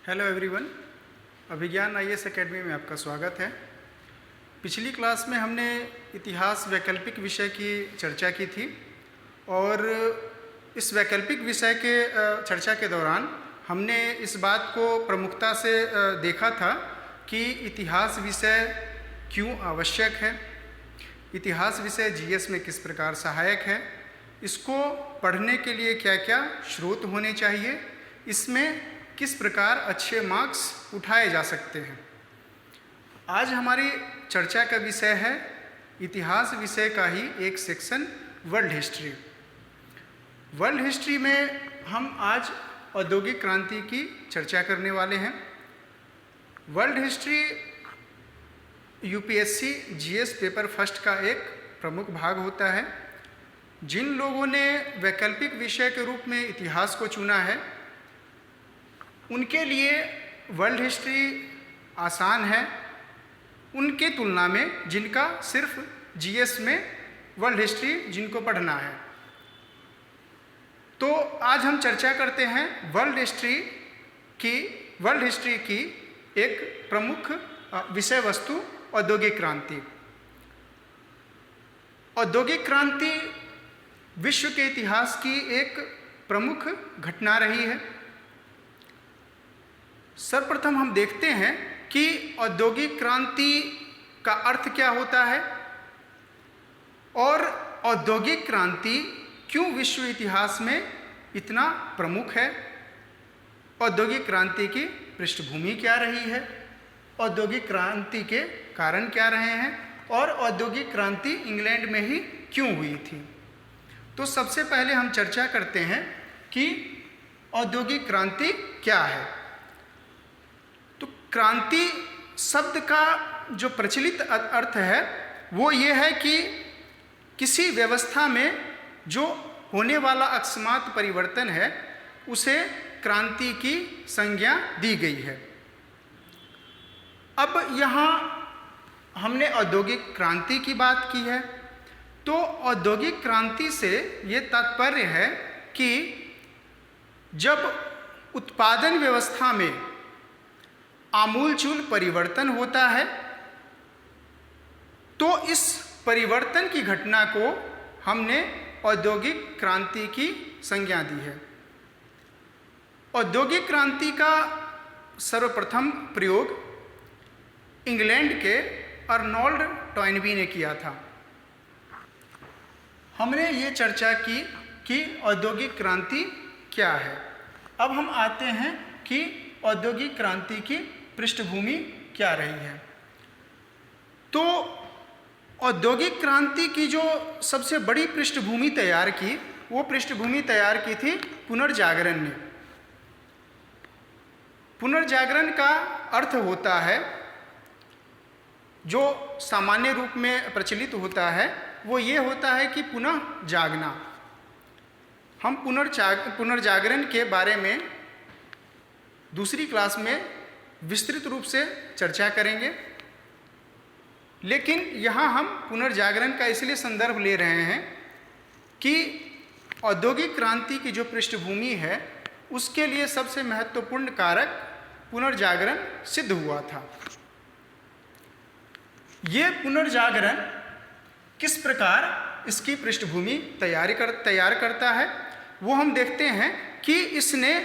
Hello everyone, अभिज्ञान IAS academy में आपका स्वागत है। पिछली क्लास में हमने इतिहास वैकल्पिक विषय की चर्चा की थी और इस वैकल्पिक विषय के चर्चा के दौरान हमने इस बात को प्रमुखता से देखा था कि इतिहास विषय क्यों आवश्यक है, इतिहास विषय जीएस में किस प्रकार सहायक है, इसको पढ़ने के लिए क्या क्या स्रोत होने चाहिए, इसमें किस प्रकार अच्छे मार्क्स उठाए जा सकते हैं। आज हमारी चर्चा का विषय है इतिहास विषय का ही एक section world history. World history में हम आज औद्योगिक क्रांति की चर्चा करने वाले हैं। World history UPSC GS paper first का एक प्रमुख भाग होता है। जिन लोगों ने वैकल्पिक विषय के रूप में इतिहास को चुना है उनके लिए वर्ल्ड हिस्ट्री आसान है, उनके तुलना में जिनका सिर्फ जीएस में वर्ल्ड हिस्ट्री जिनको पढ़ना है। तो आज हम चर्चा करते हैं वर्ल्ड हिस्ट्री की एक प्रमुख विषय वस्तु औद्योगिक क्रांति। औद्योगिक क्रांति विश्व के इतिहास की एक प्रमुख घटना रही है। सर्वप्रथम हम देखते हैं कि औद्योगिक क्रांति का अर्थ क्या होता है और औद्योगिक क्रांति क्यों विश्व इतिहास में इतना प्रमुख है। औद्योगिक क्रांति की पृष्ठभूमि क्या रही है, औद्योगिक क्रांति के कारण क्या रहे हैं और औद्योगिक क्रांति इंग्लैंड में ही क्यों हुई थी। तो सबसे पहले हम चर्चा करते हैं कि औद्योगिक क्रांति क्या है। तो क्रांति शब्द का जो प्रचलित अर्थ है वो ये है कि किसी व्यवस्था में जो होने वाला अकस्मात परिवर्तन है उसे क्रांति की संज्ञा दी गई है। अब यहाँ हमने औद्योगिक क्रांति की बात की है, तो औद्योगिक क्रांति से ये तात्पर्य है कि जब उत्पादन व्यवस्था में आमूलचूल परिवर्तन होता है तो इस परिवर्तन की घटना को हमने औद्योगिक क्रांति की संज्ञा दी है। औद्योगिक क्रांति का सर्वप्रथम प्रयोग इंग्लैंड के अर्नोल्ड टॉयनबी ने किया था। हमने ये चर्चा की कि औद्योगिक क्रांति क्या है। अब हम आते हैं कि औद्योगिक क्रांति की पृष्ठभूमि क्या रही है। तो औद्योगिक क्रांति की जो सबसे बड़ी पृष्ठभूमि तैयार की वो पृष्ठभूमि तैयार की थी पुनर्जागरण ने। पुनर्जागरण का अर्थ होता है, जो सामान्य रूप में प्रचलित होता है वो ये होता है कि पुनः जागना। हम पुनर्जागरण के बारे में दूसरी क्लास में विस्तृत रूप से चर्चा करेंगे, लेकिन यहाँ हम पुनर्जागरण का इसलिए संदर्भ ले रहे हैं कि औद्योगिक क्रांति की जो पृष्ठभूमि है उसके लिए सबसे महत्वपूर्ण कारक पुनर्जागरण सिद्ध हुआ था। ये पुनर्जागरण किस प्रकार इसकी पृष्ठभूमि तैयार करता है वो हम देखते हैं कि इसने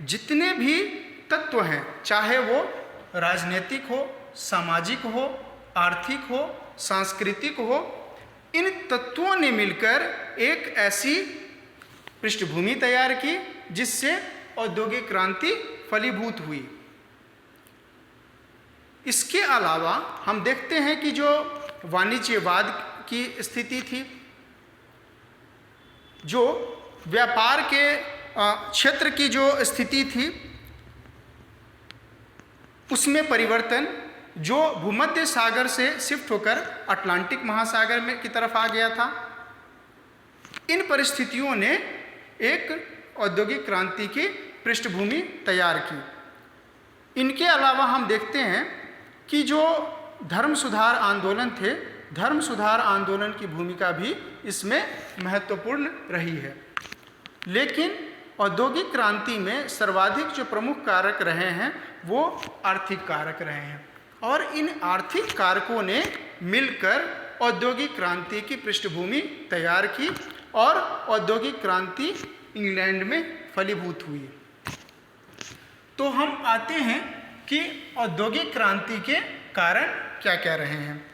जितने भी तत्व हैं, चाहे वो राजनीतिक हो, सामाजिक हो, आर्थिक हो, सांस्कृतिक हो, इन तत्वों ने मिलकर एक ऐसी पृष्ठभूमि तैयार की जिससे औद्योगिक क्रांति फलीभूत हुई। इसके अलावा हम देखते हैं कि जो वाणिज्यवाद की स्थिति थी, जो व्यापार के क्षेत्र की जो स्थिति थी उसमें परिवर्तन, जो भूमध्य सागर से शिफ्ट होकर अटलांटिक महासागर में की तरफ आ गया था, इन परिस्थितियों ने एक औद्योगिक क्रांति की पृष्ठभूमि तैयार की। इनके अलावा हम देखते हैं कि जो धर्म सुधार आंदोलन थे, धर्म सुधार आंदोलन की भूमिका भी इसमें महत्वपूर्ण रही है। लेकिन औद्योगिक क्रांति में सर्वाधिक जो प्रमुख कारक रहे हैं वो आर्थिक कारक रहे हैं, और इन आर्थिक कारकों ने मिलकर औद्योगिक क्रांति की पृष्ठभूमि तैयार की और औद्योगिक क्रांति इंग्लैंड में फलीभूत हुई। तो हम आते हैं कि औद्योगिक क्रांति के कारण क्या क्या रहे हैं।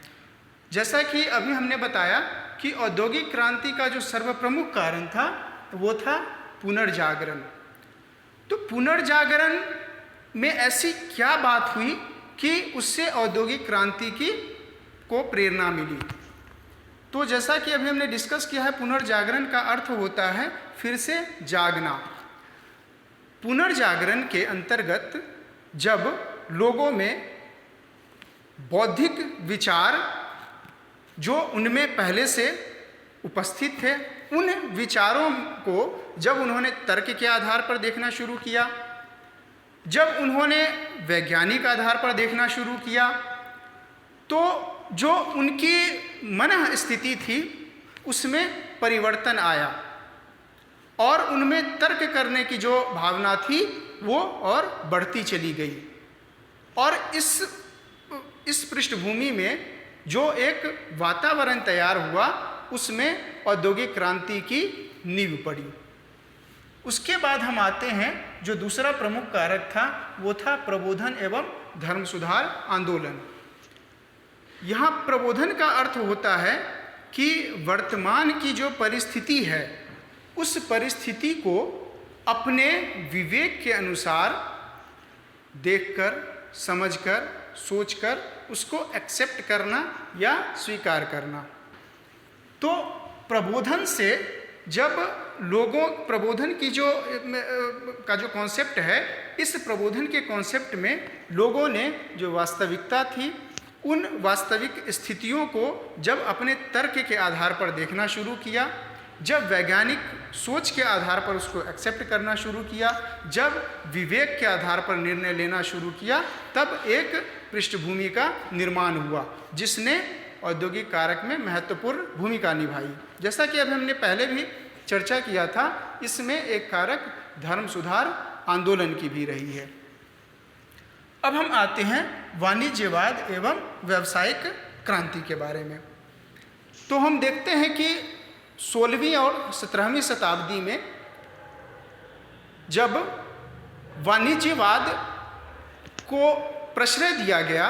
जैसा कि अभी हमने बताया कि औद्योगिक क्रांति का जो सर्वप्रमुख कारण था वो था पुनर्जागरण। तो पुनर्जागरण में ऐसी क्या बात हुई कि उससे औद्योगिक क्रांति को प्रेरणा मिली। तो जैसा कि अभी हमने डिस्कस किया है, पुनर्जागरण का अर्थ होता है फिर से जागना। पुनर्जागरण के अंतर्गत जब लोगों में बौद्धिक विचार जो उनमें पहले से उपस्थित थे, उन विचारों को जब उन्होंने तर्क के आधार पर देखना शुरू किया, जब उन्होंने वैज्ञानिक आधार पर देखना शुरू किया, तो जो उनकी मन स्थिति थी उसमें परिवर्तन आया और उनमें तर्क करने की जो भावना थी वो और बढ़ती चली गई। और इस पृष्ठभूमि में जो एक वातावरण तैयार हुआ उसमें औद्योगिक क्रांति की नींव पड़ी। उसके बाद हम आते हैं जो दूसरा प्रमुख कारक था वो था प्रबोधन एवं धर्म सुधार आंदोलन। यहाँ प्रबोधन का अर्थ होता है कि वर्तमान की जो परिस्थिति है उस परिस्थिति को अपने विवेक के अनुसार देखकर, समझकर, सोचकर उसको एक्सेप्ट करना या स्वीकार करना। तो प्रबोधन से जब प्रबोधन की जो कॉन्सेप्ट है, इस प्रबोधन के कॉन्सेप्ट में लोगों ने जो वास्तविकता थी उन वास्तविक स्थितियों को जब अपने तर्क के आधार पर देखना शुरू किया, जब वैज्ञानिक सोच के आधार पर उसको एक्सेप्ट करना शुरू किया, जब विवेक के आधार पर निर्णय लेना शुरू किया, तब एक पृष्ठभूमि का निर्माण हुआ जिसने औद्योगिक कारक में महत्वपूर्ण भूमिका निभाई। जैसा कि अभी हमने पहले भी चर्चा किया था, इसमें एक कारक धर्म सुधार आंदोलन की भी रही है। अब हम आते हैं वाणिज्यवाद एवं व्यावसायिक क्रांति के बारे में। तो हम देखते हैं कि 16वीं और 17वीं शताब्दी में जब वाणिज्यवाद को प्रश्रय दिया गया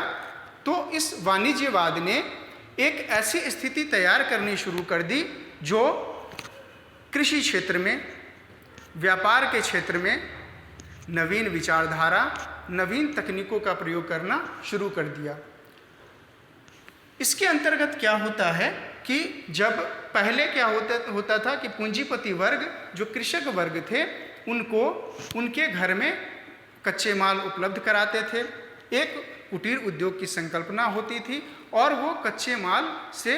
तो इस वाणिज्यवाद ने एक ऐसी स्थिति तैयार करनी शुरू कर दी जो कृषि क्षेत्र में, व्यापार के क्षेत्र में नवीन विचारधारा, नवीन तकनीकों का प्रयोग करना शुरू कर दिया। इसके अंतर्गत क्या होता है कि जब पहले क्या होता था कि पूंजीपति वर्ग, जो कृषक वर्ग थे, उनको उनके घर में कच्चे माल उपलब्ध कराते थे। एक कुटीर उद्योग की संकल्पना होती थी और वो कच्चे माल से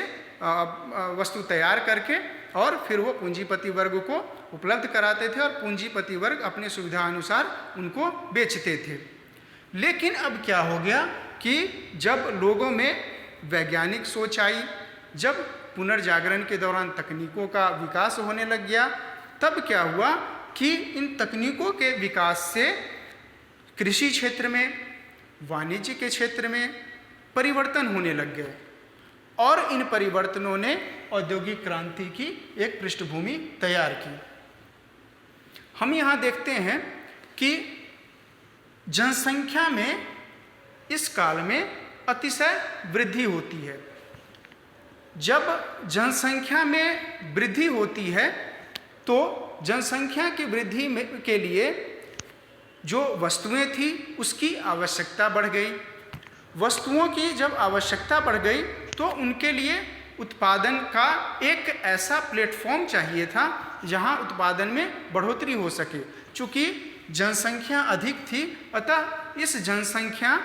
वस्तु तैयार करके और फिर वो पूंजीपति वर्ग को उपलब्ध कराते थे और पूंजीपति वर्ग अपने सुविधा अनुसार उनको बेचते थे। लेकिन अब क्या हो गया कि जब लोगों में वैज्ञानिक सोच आई, जब पुनर्जागरण के दौरान तकनीकों का विकास होने लग गया, तब क्या हुआ कि इन तकनीकों के विकास से कृषि क्षेत्र में, वाणिज्य के क्षेत्र में परिवर्तन होने लग गए और इन परिवर्तनों ने औद्योगिक क्रांति की एक पृष्ठभूमि तैयार की। हम यहाँ देखते हैं कि जनसंख्या में इस काल में अतिशय वृद्धि होती है। जब जनसंख्या में वृद्धि होती है तो जनसंख्या की वृद्धि के लिए जो वस्तुएं थी उसकी आवश्यकता बढ़ गई। वस्तुओं की जब आवश्यकता बढ़ गई तो उनके लिए उत्पादन का एक ऐसा प्लेटफॉर्म चाहिए था जहां उत्पादन में बढ़ोतरी हो सके। चूँकि जनसंख्या अधिक थी, अतः इस जनसंख्या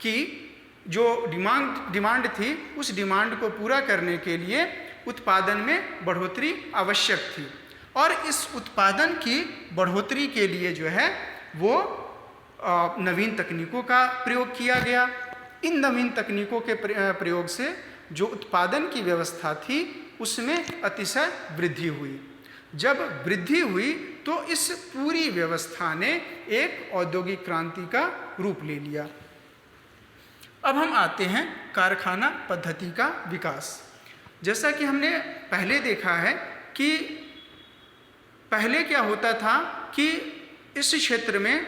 की जो डिमांड थी उस डिमांड को पूरा करने के लिए उत्पादन में बढ़ोतरी आवश्यक थी। और इस उत्पादन की बढ़ोतरी के लिए जो है वो नवीन तकनीकों का प्रयोग किया गया। इन नवीन तकनीकों के प्रयोग से जो उत्पादन की व्यवस्था थी उसमें अतिशय वृद्धि हुई। जब वृद्धि हुई तो इस पूरी व्यवस्था ने एक औद्योगिक क्रांति का रूप ले लिया। अब हम आते हैं कारखाना पद्धति का विकास। जैसा कि हमने पहले देखा है कि पहले क्या होता था कि इस क्षेत्र में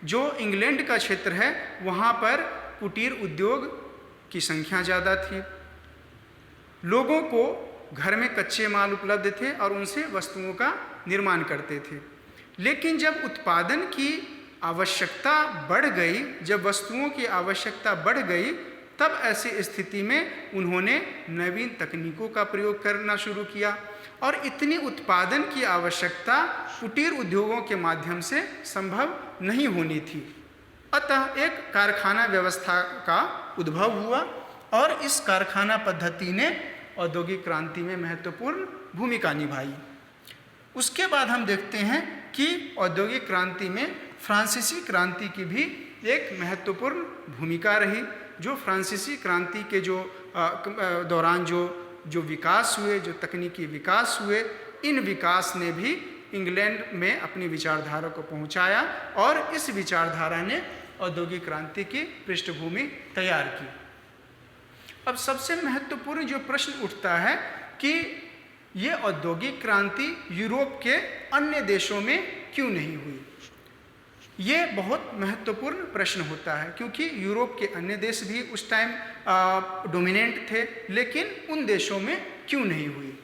जो इंग्लैंड का क्षेत्र है वहाँ पर कुटीर उद्योग की संख्या ज़्यादा थी। लोगों को घर में कच्चे माल उपलब्ध थे और उनसे वस्तुओं का निर्माण करते थे। लेकिन जब उत्पादन की आवश्यकता बढ़ गई, जब वस्तुओं की आवश्यकता बढ़ गई, तब ऐसी स्थिति में उन्होंने नवीन तकनीकों का प्रयोग करना शुरू किया और इतनी उत्पादन की आवश्यकता कुटीर उद्योगों के माध्यम से संभव नहीं होनी थी। अतः एक कारखाना व्यवस्था का उद्भव हुआ और इस कारखाना पद्धति ने औद्योगिक क्रांति में महत्वपूर्ण भूमिका निभाई। उसके बाद हम देखते हैं कि औद्योगिक क्रांति में फ्रांसीसी क्रांति की भी एक महत्वपूर्ण भूमिका रही। जो फ्रांसीसी क्रांति के दौरान जो विकास हुए, जो तकनीकी विकास हुए, इन विकास ने भी इंग्लैंड में अपनी विचारधारा को पहुंचाया और इस विचारधारा ने औद्योगिक क्रांति की पृष्ठभूमि तैयार की। अब सबसे महत्वपूर्ण जो प्रश्न उठता है कि ये औद्योगिक क्रांति यूरोप के अन्य देशों में क्यों नहीं हुई। ये बहुत महत्वपूर्ण प्रश्न होता है क्योंकि यूरोप के अन्य देश भी उस टाइम डोमिनेंट थे, लेकिन उन देशों में क्यों नहीं हुई।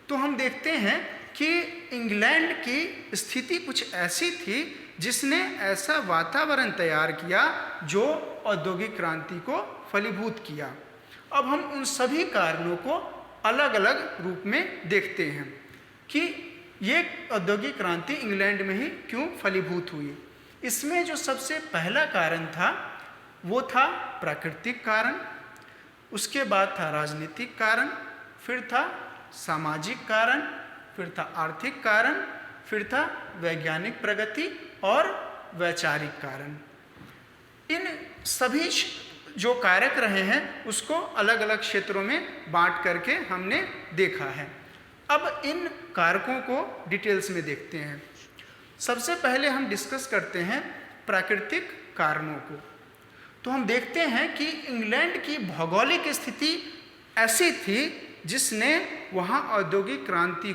तो हम देखते हैं कि इंग्लैंड की स्थिति कुछ ऐसी थी जिसने ऐसा वातावरण तैयार किया जो औद्योगिक क्रांति को फलीभूत किया। अब हम उन सभी कारणों को अलग अलग रूप में देखते हैं कि ये औद्योगिक क्रांति इंग्लैंड में ही क्यों फलीभूत हुई। इसमें जो सबसे पहला कारण था वो था प्राकृतिक कारण, उसके बाद था राजनीतिक कारण, फिर था सामाजिक कारण, फिर था आर्थिक कारण, फिर था वैज्ञानिक प्रगति और वैचारिक कारण। इन सभी जो कारक रहे हैं उसको अलग अलग क्षेत्रों में बांट करके हमने देखा है। अब इन कारकों को डिटेल्स में देखते हैं। सबसे पहले हम डिस्कस करते हैं प्राकृतिक कारणों को। तो हम देखते हैं कि इंग्लैंड की भौगोलिक स्थिति ऐसी थी जिसने वहाँ औद्योगिक क्रांति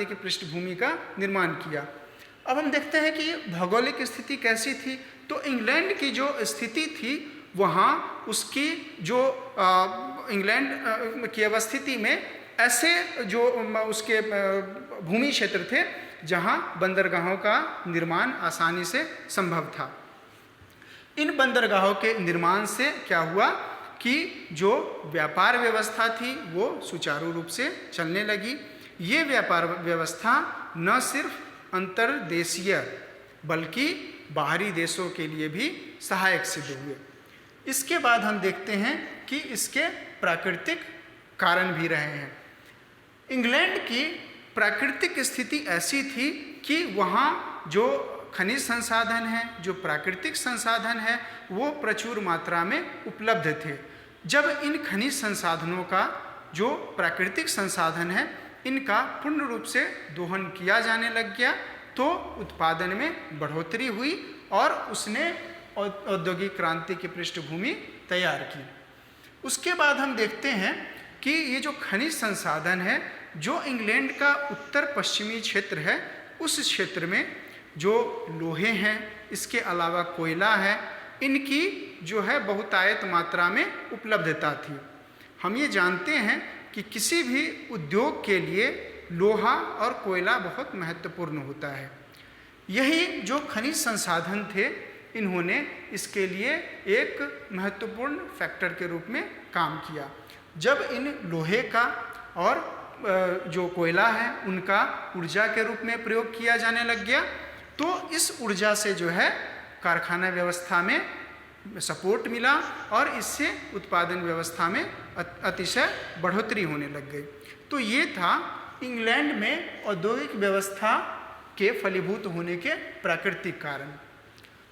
की पृष्ठभूमि का निर्माण किया। अब हम देखते हैं कि भौगोलिक स्थिति कैसी थी। तो इंग्लैंड की जो स्थिति थी वहाँ उसकी जो इंग्लैंड की अवस्थिति में ऐसे जो उसके भूमि क्षेत्र थे जहाँ बंदरगाहों का निर्माण आसानी से संभव था। इन बंदरगाहों के निर्माण से क्या हुआ कि जो व्यापार व्यवस्था थी वो सुचारू रूप से चलने लगी। ये व्यापार व्यवस्था न सिर्फ अंतर्देशीय बल्कि बाहरी देशों के लिए भी सहायक सिद्ध हुए। इसके बाद हम देखते हैं कि इसके प्राकृतिक कारण भी रहे हैं। इंग्लैंड की प्राकृतिक स्थिति ऐसी थी कि वहाँ जो खनिज संसाधन हैं, जो प्राकृतिक संसाधन हैं, वो प्रचुर मात्रा में उपलब्ध थे। जब इन खनिज संसाधनों का जो प्राकृतिक संसाधन है इनका पूर्ण रूप से दोहन किया जाने लग गया तो उत्पादन में बढ़ोतरी हुई और उसने औद्योगिक क्रांति की पृष्ठभूमि तैयार की। उसके बाद हम देखते हैं कि ये जो खनिज संसाधन है, जो इंग्लैंड का उत्तर पश्चिमी क्षेत्र है, उस क्षेत्र में जो लोहे हैं, इसके अलावा कोयला है, इनकी जो है बहुतायत मात्रा में उपलब्धता थी। हम ये जानते हैं कि किसी भी उद्योग के लिए लोहा और कोयला बहुत महत्वपूर्ण होता है। यही जो खनिज संसाधन थे इन्होंने इसके लिए एक महत्वपूर्ण फैक्टर के रूप में काम किया। जब इन लोहे का और जो कोयला है उनका ऊर्जा के रूप में प्रयोग किया जाने लग गया तो इस ऊर्जा से जो है कारखाना व्यवस्था में सपोर्ट मिला और इससे उत्पादन व्यवस्था में अतिशय बढ़ोतरी होने लग गई। तो ये था इंग्लैंड में औद्योगिक व्यवस्था के फलीभूत होने के प्राकृतिक कारण।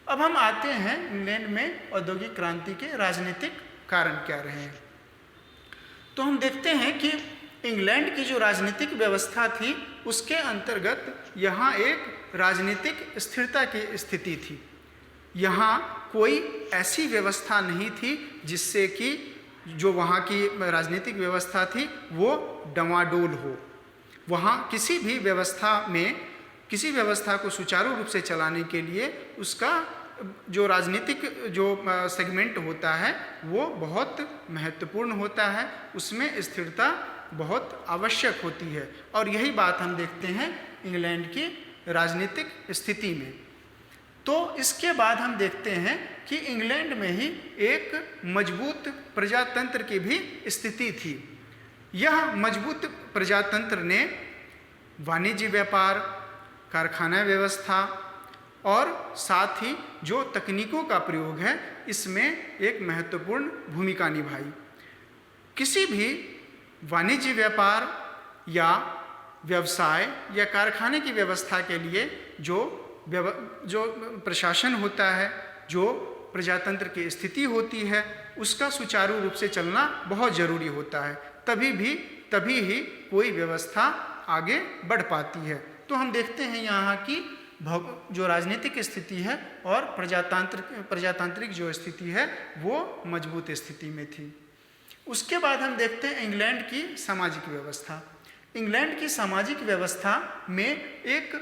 अब हम आते हैं इंग्लैंड में औद्योगिक क्रांति के राजनीतिक कारण क्या रहे हैं। तो हम देखते हैं कि इंग्लैंड की जो राजनीतिक व्यवस्था थी उसके अंतर्गत यहाँ एक राजनीतिक स्थिरता की स्थिति थी। यहाँ कोई ऐसी व्यवस्था नहीं थी जिससे कि जो वहाँ की राजनीतिक व्यवस्था थी वो डमाडोल हो। वहाँ किसी भी व्यवस्था में किसी व्यवस्था को सुचारू रूप से चलाने के लिए उसका जो राजनीतिक जो सेगमेंट होता है वो बहुत महत्वपूर्ण होता है, उसमें स्थिरता बहुत आवश्यक होती है। और यही बात हम देखते हैं इंग्लैंड की राजनीतिक स्थिति में। तो इसके बाद हम देखते हैं कि इंग्लैंड में ही एक मजबूत प्रजातंत्र की भी स्थिति थी। यह मजबूत प्रजातंत्र ने वाणिज्य व्यापार, कारखाना व्यवस्था और साथ ही जो तकनीकों का प्रयोग है इसमें एक महत्वपूर्ण भूमिका निभाई। किसी भी वाणिज्य व्यापार या व्यवसाय या कारखाने की व्यवस्था के लिए जो प्रशासन होता है, जो प्रजातंत्र की स्थिति होती है, उसका सुचारू रूप से चलना बहुत ज़रूरी होता है। तभी ही कोई व्यवस्था आगे बढ़ पाती है। तो हम देखते हैं यहाँ की जो राजनीतिक स्थिति है और प्रजातांत्रिक जो स्थिति है वो मजबूत स्थिति में थी। उसके बाद हम देखते हैं इंग्लैंड की सामाजिक व्यवस्था। इंग्लैंड की सामाजिक व्यवस्था में एक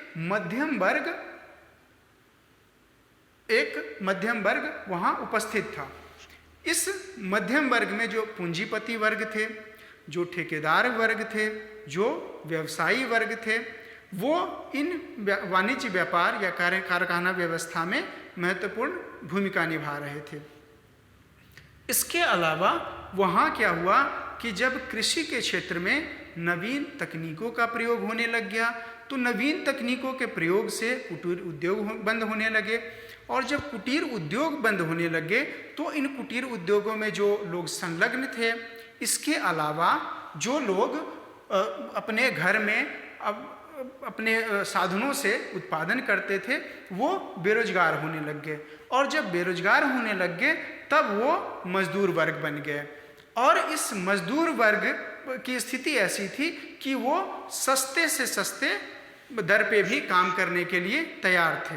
मध्यम वर्ग वहाँ उपस्थित था। इस मध्यम वर्ग में जो पूंजीपति वर्ग थे, जो ठेकेदार वर्ग थे, जो व्यवसायी वर्ग थे, वो इन वाणिज्य व्यापार या कारखाना व्यवस्था में महत्वपूर्ण भूमिका निभा रहे थे। इसके अलावा वहाँ क्या हुआ कि जब कृषि के क्षेत्र में नवीन तकनीकों का प्रयोग होने लग गया तो नवीन तकनीकों के प्रयोग से कुटीर उद्योग बंद होने लगे। और जब कुटीर उद्योग बंद होने लगे तो इन कुटीर उद्योगों में जो लोग संलग्न थे, इसके अलावा जो लोग अपने घर में अपने साधनों से उत्पादन करते थे वो बेरोजगार होने लग गए। और जब बेरोजगार होने लग गए तब वो मजदूर वर्ग बन गए। और इस मजदूर वर्ग की स्थिति ऐसी थी कि वो सस्ते से सस्ते दर पे भी काम करने के लिए तैयार थे।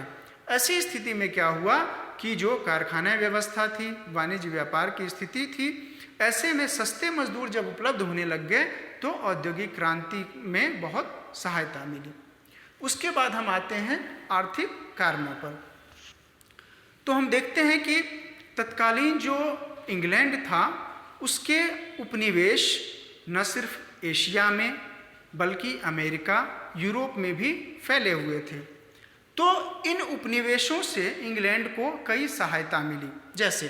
ऐसी स्थिति में क्या हुआ कि जो कारखाना व्यवस्था थी, वाणिज्य व्यापार की स्थिति थी, ऐसे में सस्ते मजदूर जब उपलब्ध होने लग गए तो औद्योगिक क्रांति में बहुत सहायता मिली। उसके बाद हम आते हैं आर्थिक कारणों पर। तो हम देखते हैं कि तत्कालीन जो इंग्लैंड था उसके उपनिवेश न सिर्फ एशिया में बल्कि अमेरिका, यूरोप में भी फैले हुए थे। तो इन उपनिवेशों से इंग्लैंड को कई सहायता मिली। जैसे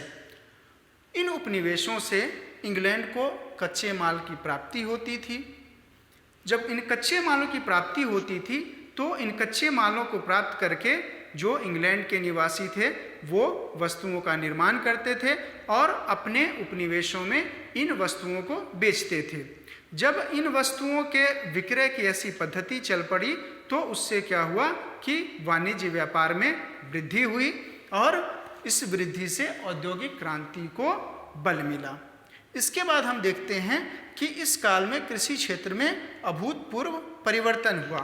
इन उपनिवेशों से इंग्लैंड को कच्चे माल की प्राप्ति होती थी। जब इन कच्चे मालों की प्राप्ति होती थी तो इन कच्चे मालों को प्राप्त करके जो इंग्लैंड के निवासी थे वो वस्तुओं का निर्माण करते थे और अपने उपनिवेशों में इन वस्तुओं को बेचते थे। जब इन वस्तुओं के विक्रय की ऐसी पद्धति चल पड़ी तो उससे क्या हुआ कि वाणिज्य व्यापार में वृद्धि हुई और इस वृद्धि से औद्योगिक क्रांति को बल मिला। इसके बाद हम देखते हैं कि इस काल में कृषि क्षेत्र में अभूतपूर्व परिवर्तन हुआ।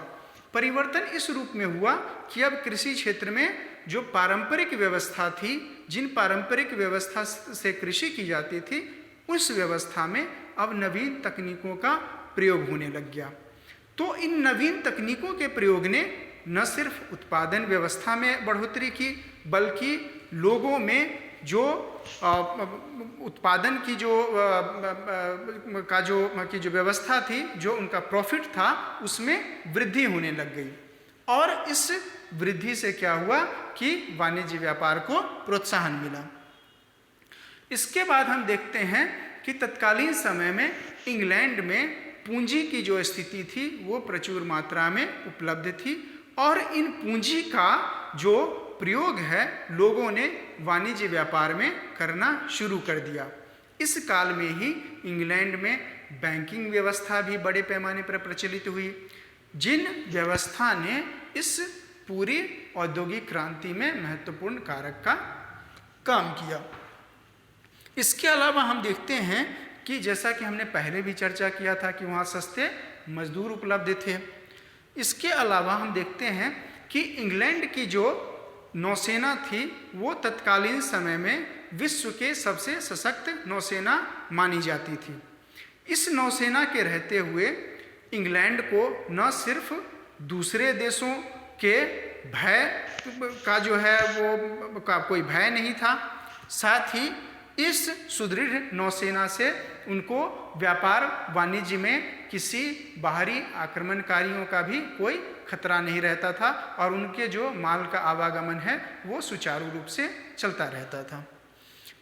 परिवर्तन इस रूप में हुआ कि अब कृषि क्षेत्र में जो पारंपरिक व्यवस्था थी, जिन पारंपरिक व्यवस्था से कृषि की जाती थी, उस व्यवस्था में अब नवीन तकनीकों का प्रयोग होने लग गया। तो इन नवीन तकनीकों के प्रयोग ने न सिर्फ उत्पादन व्यवस्था में बढ़ोतरी की बल्कि लोगों में जो उत्पादन की जो व्यवस्था थी, जो उनका प्रॉफिट था, उसमें वृद्धि होने लग गई। और इस वृद्धि से क्या हुआ कि वाणिज्य व्यापार को प्रोत्साहन मिला। इसके बाद हम देखते हैं कि तत्कालीन समय में इंग्लैंड में पूंजी की जो स्थिति थी वो प्रचुर मात्रा में उपलब्ध थी और इन पूंजी का जो प्रयोग है लोगों ने वाणिज्य व्यापार में करना शुरू कर दिया। इस काल में ही इंग्लैंड में बैंकिंग व्यवस्था भी बड़े पैमाने पर प्रचलित हुई, जिन व्यवस्था ने इस पूरी औद्योगिक क्रांति में महत्वपूर्ण कारक का काम किया। इसके अलावा हम देखते हैं कि जैसा कि हमने पहले भी चर्चा किया था कि वहाँ सस्ते मजदूर उपलब्ध थे। इसके अलावा हम देखते हैं कि इंग्लैंड की जो नौसेना थी वो तत्कालीन समय में विश्व के सबसे सशक्त नौसेना मानी जाती थी। इस नौसेना के रहते हुए इंग्लैंड को न सिर्फ दूसरे देशों के भय का जो है वो का कोई भय नहीं था, साथ ही इस सुदृढ़ नौसेना से उनको व्यापार वाणिज्य में किसी बाहरी आक्रमणकारियों का भी कोई खतरा नहीं रहता था और उनके जो माल का आवागमन है वो सुचारू रूप से चलता रहता था।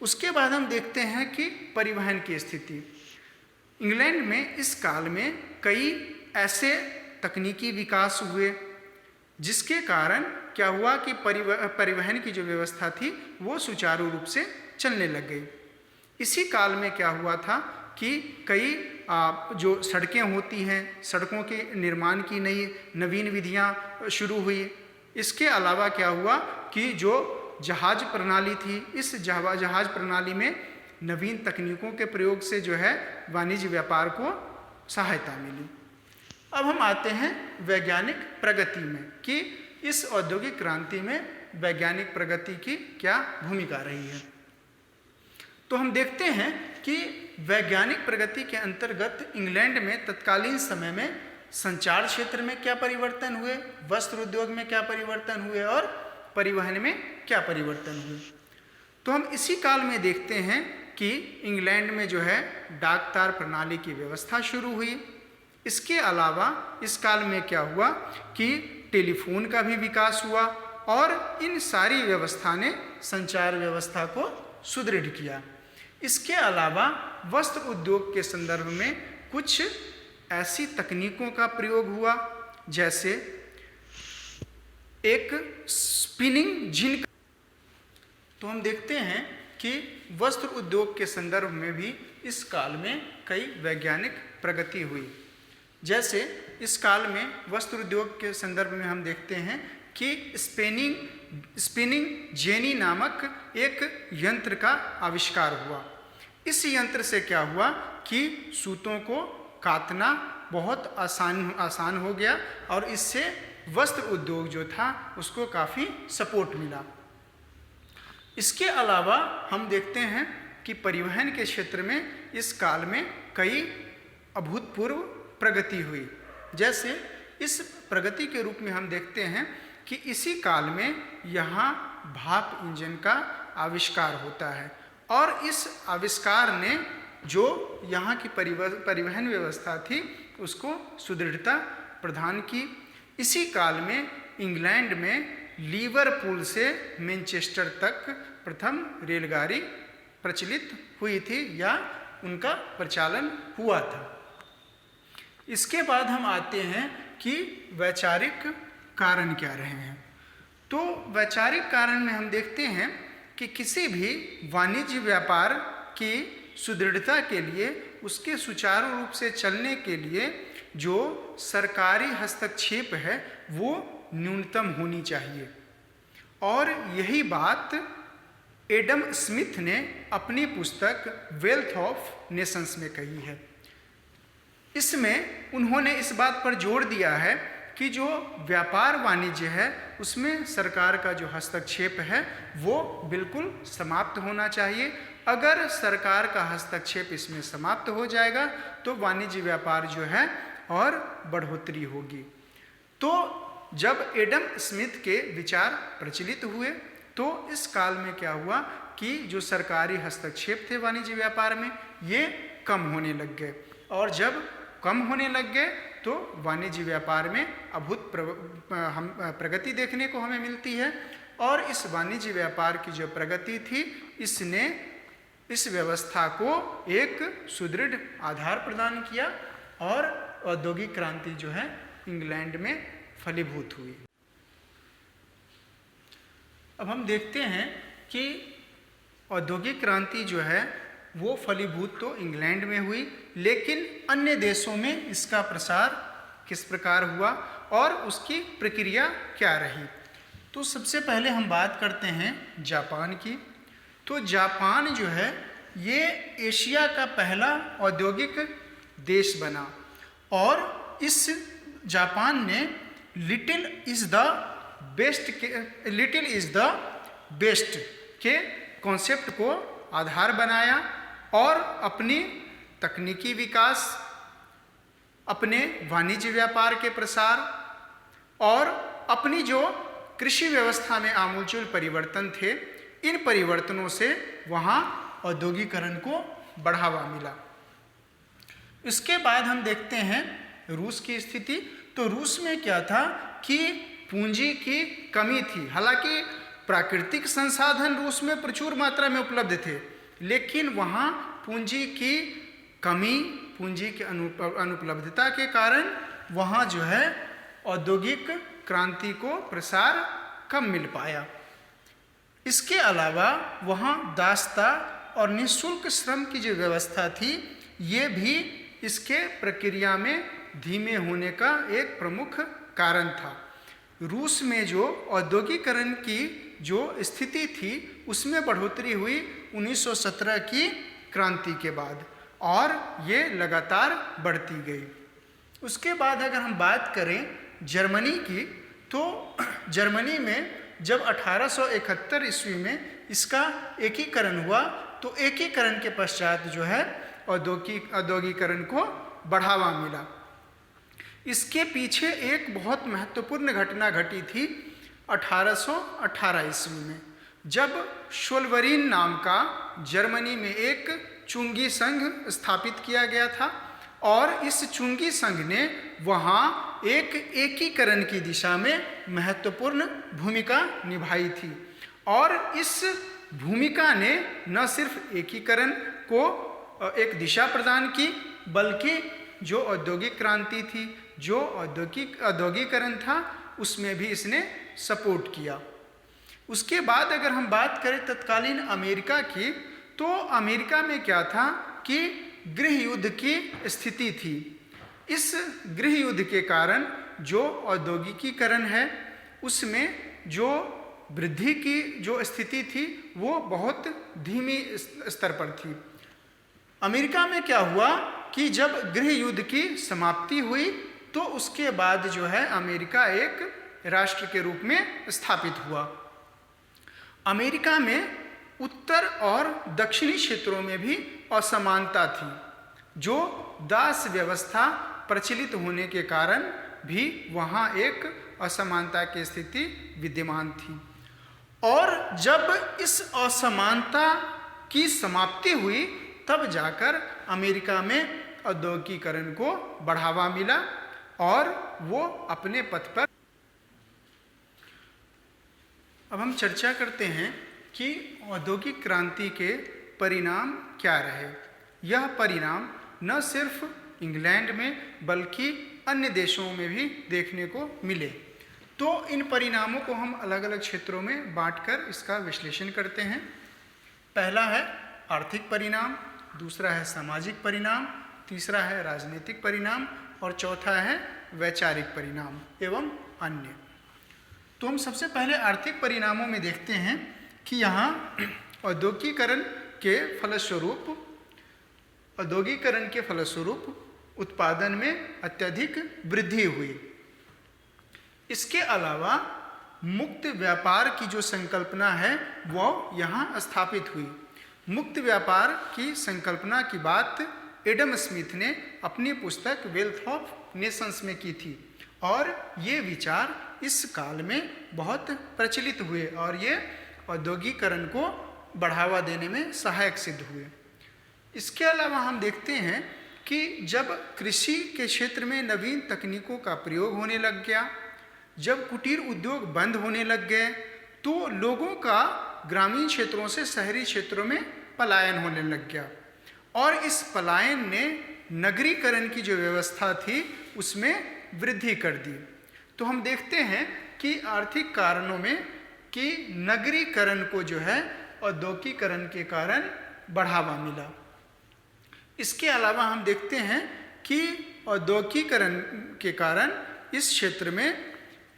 उसके बाद हम देखते हैं कि परिवहन की स्थिति। इंग्लैंड में इस काल में कई ऐसे तकनीकी विकास हुए जिसके कारण क्या हुआ कि परिवहन की जो व्यवस्था थी वो सुचारू रूप से चलने लग गई। इसी काल में क्या हुआ था कि कई जो सड़कें होती हैं, सड़कों के निर्माण की नवीन विधियां शुरू हुई। इसके अलावा क्या हुआ कि जो जहाज प्रणाली थी, इस जहाज प्रणाली में नवीन तकनीकों के प्रयोग से जो है वाणिज्य व्यापार को सहायता मिली। अब हम आते हैं वैज्ञानिक प्रगति में कि इस औद्योगिक क्रांति में वैज्ञानिक प्रगति की क्या भूमिका रही है। तो हम देखते हैं कि वैज्ञानिक प्रगति के अंतर्गत इंग्लैंड में तत्कालीन समय में संचार क्षेत्र में क्या परिवर्तन हुए, वस्त्र उद्योग में क्या परिवर्तन हुए और परिवहन में क्या परिवर्तन हुए। तो हम इसी काल में देखते हैं कि इंग्लैंड में जो है डाक तार प्रणाली की व्यवस्था शुरू हुई। इसके अलावा इस काल में क्या हुआ कि टेलीफोन का भी विकास हुआ और इन सारी व्यवस्था ने संचार व्यवस्था को सुदृढ़ किया। इसके अलावा वस्त्र उद्योग के संदर्भ में कुछ ऐसी तकनीकों का प्रयोग हुआ जैसे एक स्पिनिंग जिन। तो हम देखते हैं कि वस्त्र उद्योग के संदर्भ में भी इस काल में कई वैज्ञानिक प्रगति हुई। जैसे इस काल में वस्त्र उद्योग के संदर्भ में हम देखते हैं कि स्पिनिंग जेनी नामक एक यंत्र का आविष्कार हुआ। इस यंत्र से क्या हुआ कि सूतों को काटना बहुत आसान हो गया और इससे वस्त्र उद्योग जो था उसको काफ़ी सपोर्ट मिला। इसके अलावा हम देखते हैं कि परिवहन के क्षेत्र में इस काल में कई अभूतपूर्व प्रगति हुई। जैसे इस प्रगति के रूप में हम देखते हैं कि इसी काल में यहाँ भाप इंजन का आविष्कार होता है और इस आविष्कार ने जो यहाँ की परिवहन व्यवस्था थी उसको सुदृढ़ता प्रदान की। इसी काल में इंग्लैंड में लिवरपूल से मैनचेस्टर तक प्रथम रेलगाड़ी प्रचलित हुई थी या उनका प्रचालन हुआ था। इसके बाद हम आते हैं कि वैचारिक कारण क्या रहे हैं। तो वैचारिक कारण में हम देखते हैं कि किसी भी वाणिज्य व्यापार की सुदृढ़ता के लिए, उसके सुचारू रूप से चलने के लिए जो सरकारी हस्तक्षेप है वो न्यूनतम होनी चाहिए। और यही बात एडम स्मिथ ने अपनी पुस्तक वेल्थ ऑफ नेशंस में कही है। इसमें उन्होंने इस बात पर जोर दिया है कि जो व्यापार वाणिज्य है उसमें सरकार का जो हस्तक्षेप है वो बिल्कुल समाप्त होना चाहिए। अगर सरकार का हस्तक्षेप इसमें समाप्त हो जाएगा तो वाणिज्य व्यापार जो है और बढ़ोतरी होगी। तो जब एडम स्मिथ के विचार प्रचलित हुए तो इस काल में क्या हुआ कि जो सरकारी हस्तक्षेप थे वाणिज्य व्यापार में ये कम होने लग गए, और जब कम होने लग गए तो वाणिज्य व्यापार में प्रगति देखने को हमें मिलती है। और इस वाणिज्य व्यापार की जो प्रगति थी इसने इस व्यवस्था को एक सुदृढ़ आधार प्रदान किया और औद्योगिक क्रांति जो है इंग्लैंड में फलीभूत हुई। अब हम देखते हैं कि औद्योगिक क्रांति जो है वो फलीभूत तो इंग्लैंड में हुई, लेकिन अन्य देशों में इसका प्रसार किस प्रकार हुआ और उसकी प्रक्रिया क्या रही। तो सबसे पहले हम बात करते हैं जापान की। तो जापान जो है ये एशिया का पहला औद्योगिक देश बना और इस जापान ने लिटिल इज़ द बेस्ट के कॉन्सेप्ट को आधार बनाया और अपनी तकनीकी विकास, अपने वाणिज्य व्यापार के प्रसार और अपनी जो कृषि व्यवस्था में आमूलचूल परिवर्तन थे, इन परिवर्तनों से वहाँ औद्योगिकरण को बढ़ावा मिला। इसके बाद हम देखते हैं रूस की स्थिति। तो रूस में क्या था कि पूंजी की कमी थी। हालांकि प्राकृतिक संसाधन रूस में प्रचुर मात्रा में उपलब्ध थे, लेकिन वहाँ पूंजी की कमी, पूंजी की अनुपलब्धता के कारण वहाँ जो है औद्योगिक क्रांति को प्रसार कम मिल पाया। इसके अलावा वहाँ दासता और निःशुल्क श्रम की जो व्यवस्था थी, ये भी इसके प्रक्रिया में धीमे होने का एक प्रमुख कारण था। रूस में जो औद्योगिकरण की जो स्थिति थी, उसमें बढ़ोतरी हुई 1917 की क्रांति के बाद और ये लगातार बढ़ती गई। उसके बाद अगर हम बात करें जर्मनी की, तो जर्मनी में जब 1871 ईस्वी में इसका एकीकरण हुआ, तो एकीकरण के पश्चात जो है औद्योगिकरण को बढ़ावा मिला। इसके पीछे एक बहुत महत्वपूर्ण घटना घटी थी 1818 ईस्वी में, जब शोल्वरीन नाम का जर्मनी में एक चुंगी संघ स्थापित किया गया था और इस चुंगी संघ ने वहाँ एक एकीकरण की दिशा में महत्वपूर्ण भूमिका निभाई थी और इस भूमिका ने न सिर्फ एकीकरण को एक दिशा प्रदान की, बल्कि जो औद्योगिक क्रांति थी, जो औद्योगिकरण था, उसमें भी इसने सपोर्ट किया। उसके बाद अगर हम बात करें तत्कालीन अमेरिका की, तो अमेरिका में क्या था कि गृह युद्ध की स्थिति थी। इस गृह युद्ध के कारण जो औद्योगिकीकरण है, उसमें जो वृद्धि की जो स्थिति थी, वो बहुत धीमी स्तर पर थी। अमेरिका में क्या हुआ कि जब गृह युद्ध की समाप्ति हुई, तो उसके बाद जो है अमेरिका एक राष्ट्र के रूप में स्थापित हुआ। अमेरिका में उत्तर और दक्षिणी क्षेत्रों में भी असमानता थी, जो दास व्यवस्था प्रचलित होने के कारण भी वहाँ एक असमानता की स्थिति विद्यमान थी। और जब इस असमानता की समाप्ति हुई, तब जाकर अमेरिका में औद्योगिकीकरण को बढ़ावा मिला और वो अपने पथ पर। अब हम चर्चा करते हैं कि औद्योगिक क्रांति के परिणाम क्या रहे। यह परिणाम न सिर्फ इंग्लैंड में बल्कि अन्य देशों में भी देखने को मिले। तो इन परिणामों को हम अलग अलग क्षेत्रों में बांटकर इसका विश्लेषण करते हैं। पहला है आर्थिक परिणाम, दूसरा है सामाजिक परिणाम, तीसरा है राजनीतिक परिणाम और चौथा है वैचारिक परिणाम एवं अन्य। तो हम सबसे पहले आर्थिक परिणामों में देखते हैं कि यहाँ औद्योगिकरण के फलस्वरूप उत्पादन में अत्यधिक वृद्धि हुई। इसके अलावा मुक्त व्यापार की जो संकल्पना है वो यहाँ स्थापित हुई। मुक्त व्यापार की संकल्पना की बात एडम स्मिथ ने अपनी पुस्तक वेल्थ ऑफ नेशंस में की थी और ये विचार इस काल में बहुत प्रचलित हुए और ये औद्योगिकरण को बढ़ावा देने में सहायक सिद्ध हुए। इसके अलावा हम देखते हैं कि जब कृषि के क्षेत्र में नवीन तकनीकों का प्रयोग होने लग गया, जब कुटीर उद्योग बंद होने लग गए, तो लोगों का ग्रामीण क्षेत्रों से शहरी क्षेत्रों में पलायन होने लग गया और इस पलायन ने नगरीकरण की जो व्यवस्था थी उसमें वृद्धि कर दी। तो हम देखते हैं कि आर्थिक कारणों में कि नगरीकरण को जो है औद्योगिकरण के कारण बढ़ावा मिला। इसके अलावा हम देखते हैं कि औद्योगिकरण के कारण इस क्षेत्र में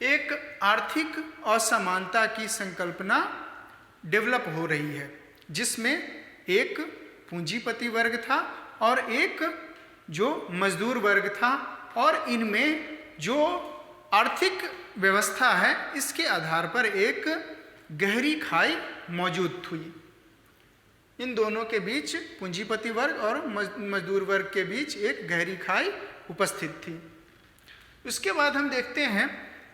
एक आर्थिक असमानता की संकल्पना डेवलप हो रही है, जिसमें एक पूंजीपति वर्ग था और एक जो मजदूर वर्ग था, और इनमें जो आर्थिक व्यवस्था है इसके आधार पर एक गहरी खाई मौजूद थी। इन दोनों के बीच, पूंजीपति वर्ग और मजदूर वर्ग के बीच एक गहरी खाई उपस्थित थी। उसके बाद हम देखते हैं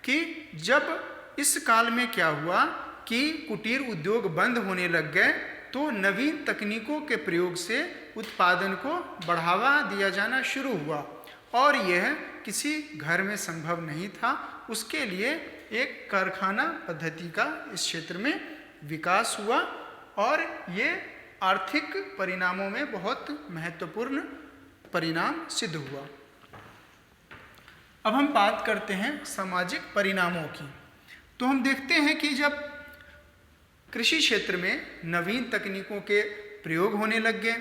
कि जब इस काल में क्या हुआ कि कुटीर उद्योग बंद होने लग गए, तो नवीन तकनीकों के प्रयोग से उत्पादन को बढ़ावा दिया जाना शुरू हुआ, और यह किसी घर में संभव नहीं था। उसके लिए एक कारखाना पद्धति का इस क्षेत्र में विकास हुआ, और ये आर्थिक परिणामों में बहुत महत्वपूर्ण परिणाम सिद्ध हुआ। अब हम बात करते हैं सामाजिक परिणामों की। तो हम देखते हैं कि जब कृषि क्षेत्र में नवीन तकनीकों के प्रयोग होने लग गए,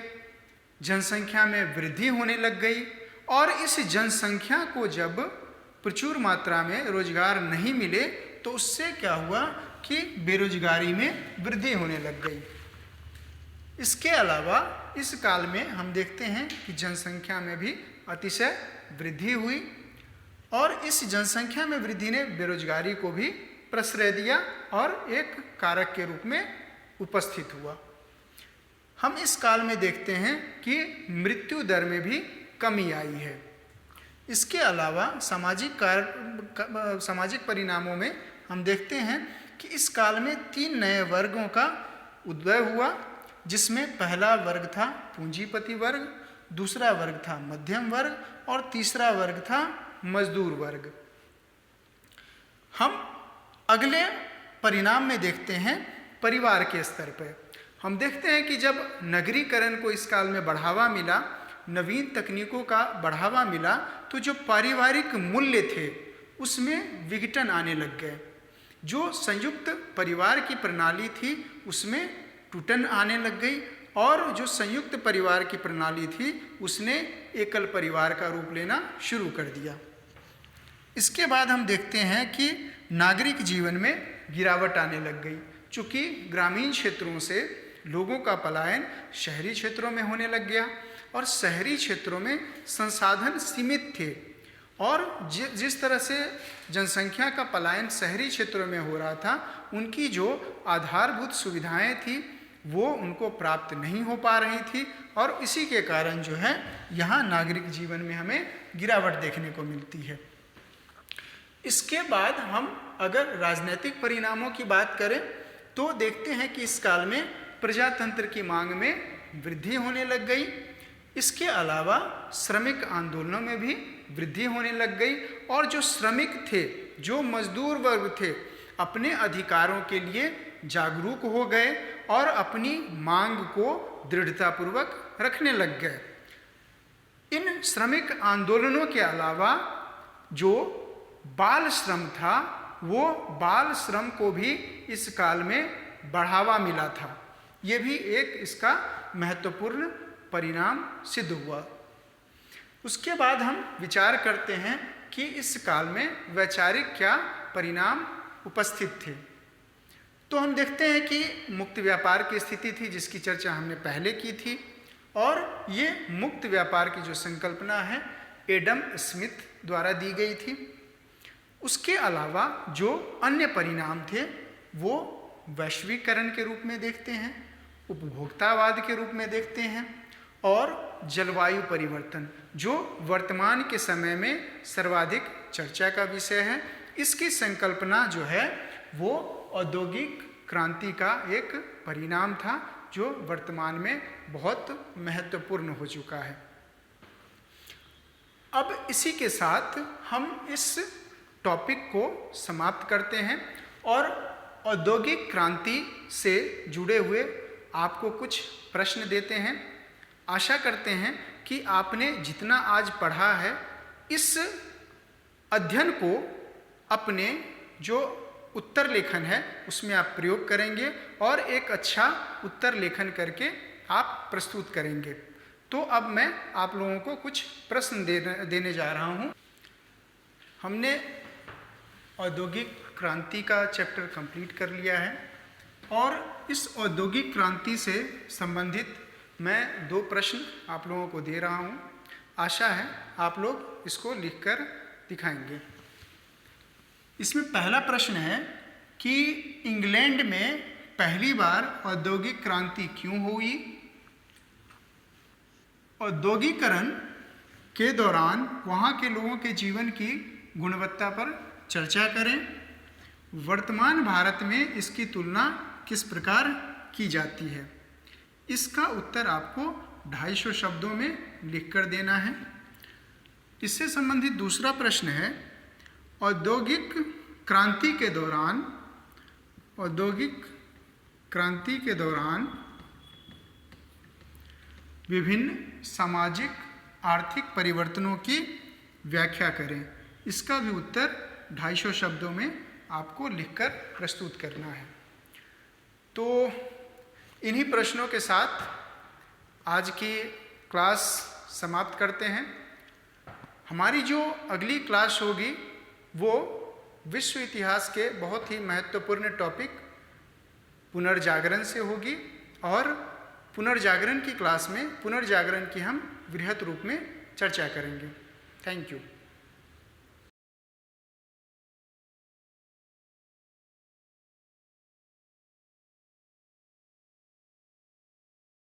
जनसंख्या में वृद्धि होने लग गई, और इस जनसंख्या को जब प्रचुर मात्रा में रोजगार नहीं मिले तो उससे क्या हुआ कि बेरोजगारी में वृद्धि होने लग गई। इसके अलावा इस काल में हम देखते हैं कि जनसंख्या में भी अतिशय वृद्धि हुई, और इस जनसंख्या में वृद्धि ने बेरोजगारी को भी प्रश्रय दिया और एक कारक के रूप में उपस्थित हुआ। हम इस काल में देखते हैं कि मृत्यु दर में भी कमी आई है। इसके अलावा सामाजिक परिणामों में हम देखते हैं कि इस काल में 3 नए वर्गों का उदय हुआ, जिसमें पहला वर्ग था पूंजीपति वर्ग, दूसरा वर्ग था मध्यम वर्ग, और तीसरा वर्ग था मजदूर वर्ग। हम अगले परिणाम में देखते हैं परिवार के स्तर पर। हम देखते हैं कि जब नगरीकरण को इस काल में बढ़ावा मिला, नवीन तकनीकों का बढ़ावा मिला, तो जो पारिवारिक मूल्य थे उसमें विघटन आने लग गए। जो संयुक्त परिवार की प्रणाली थी उसमें टूटन आने लग गई, और जो संयुक्त परिवार की प्रणाली थी उसने एकल परिवार का रूप लेना शुरू कर दिया। इसके बाद हम देखते हैं कि नागरिक जीवन में गिरावट आने लग गई, चूँकि ग्रामीण क्षेत्रों से लोगों का पलायन शहरी क्षेत्रों में होने लग गया, और शहरी क्षेत्रों में संसाधन सीमित थे, और जिस तरह से जनसंख्या का पलायन शहरी क्षेत्रों में हो रहा था, उनकी जो आधारभूत सुविधाएं थी वो उनको प्राप्त नहीं हो पा रही थी, और इसी के कारण जो है यहाँ नागरिक जीवन में हमें गिरावट देखने को मिलती है। इसके बाद हम अगर राजनीतिक परिणामों की बात करें तो देखते हैं कि इस काल में प्रजातंत्र की मांग में वृद्धि होने लग गई। इसके अलावा श्रमिक आंदोलनों में भी वृद्धि होने लग गई, और जो श्रमिक थे, जो मजदूर वर्ग थे, अपने अधिकारों के लिए जागरूक हो गए और अपनी मांग को दृढ़तापूर्वक रखने लग गए। इन श्रमिक आंदोलनों के अलावा जो बाल श्रम था, वो बाल श्रम को भी इस काल में बढ़ावा मिला था। ये भी एक इसका महत्वपूर्ण परिणाम सिद्ध हुआ। उसके बाद हम विचार करते हैं कि इस काल में वैचारिक क्या परिणाम उपस्थित थे। तो हम देखते हैं कि मुक्त व्यापार की स्थिति थी, जिसकी चर्चा हमने पहले की थी, और ये मुक्त व्यापार की जो संकल्पना है एडम स्मिथ द्वारा दी गई थी। उसके अलावा जो अन्य परिणाम थे वो वैश्वीकरण के रूप में देखते हैं, उपभोक्तावाद के रूप में देखते हैं, और जलवायु परिवर्तन, जो वर्तमान के समय में सर्वाधिक चर्चा का विषय है। इसकी संकल्पना जो है वो औद्योगिक क्रांति का एक परिणाम था, जो वर्तमान में बहुत महत्वपूर्ण हो चुका है। अब इसी के साथ हम इस टॉपिक को समाप्त करते हैं, और औद्योगिक क्रांति से जुड़े हुए आपको कुछ प्रश्न देते हैं। आशा करते हैं कि आपने जितना आज पढ़ा है, इस अध्ययन को अपने जो उत्तर लेखन है उसमें आप प्रयोग करेंगे, और एक अच्छा उत्तर लेखन करके आप प्रस्तुत करेंगे। तो अब मैं आप लोगों को कुछ प्रश्न देने जा रहा हूँ। हमने औद्योगिक क्रांति का चैप्टर कंप्लीट कर लिया है, और इस औद्योगिक क्रांति से संबंधित मैं 2 प्रश्न आप लोगों को दे रहा हूँ। आशा है आप लोग इसको लिखकर दिखाएंगे। इसमें पहला प्रश्न है कि इंग्लैंड में पहली बार औद्योगिक क्रांति क्यों हुई? औद्योगिकरण के दौरान वहाँ के लोगों के जीवन की गुणवत्ता पर चर्चा करें। वर्तमान भारत में इसकी तुलना किस प्रकार की जाती है? इसका उत्तर आपको 250 शब्दों में लिखकर देना है। इससे संबंधित दूसरा प्रश्न है, औद्योगिक क्रांति के दौरान विभिन्न सामाजिक आर्थिक परिवर्तनों की व्याख्या करें। इसका भी उत्तर 250 शब्दों में आपको लिखकर प्रस्तुत करना है। तो इन्हीं प्रश्नों के साथ आज की क्लास समाप्त करते हैं। हमारी जो अगली क्लास होगी वो विश्व इतिहास के बहुत ही महत्वपूर्ण टॉपिक पुनर्जागरण से होगी, और पुनर्जागरण की क्लास में पुनर्जागरण की हम वृहत रूप में चर्चा करेंगे। Thank you.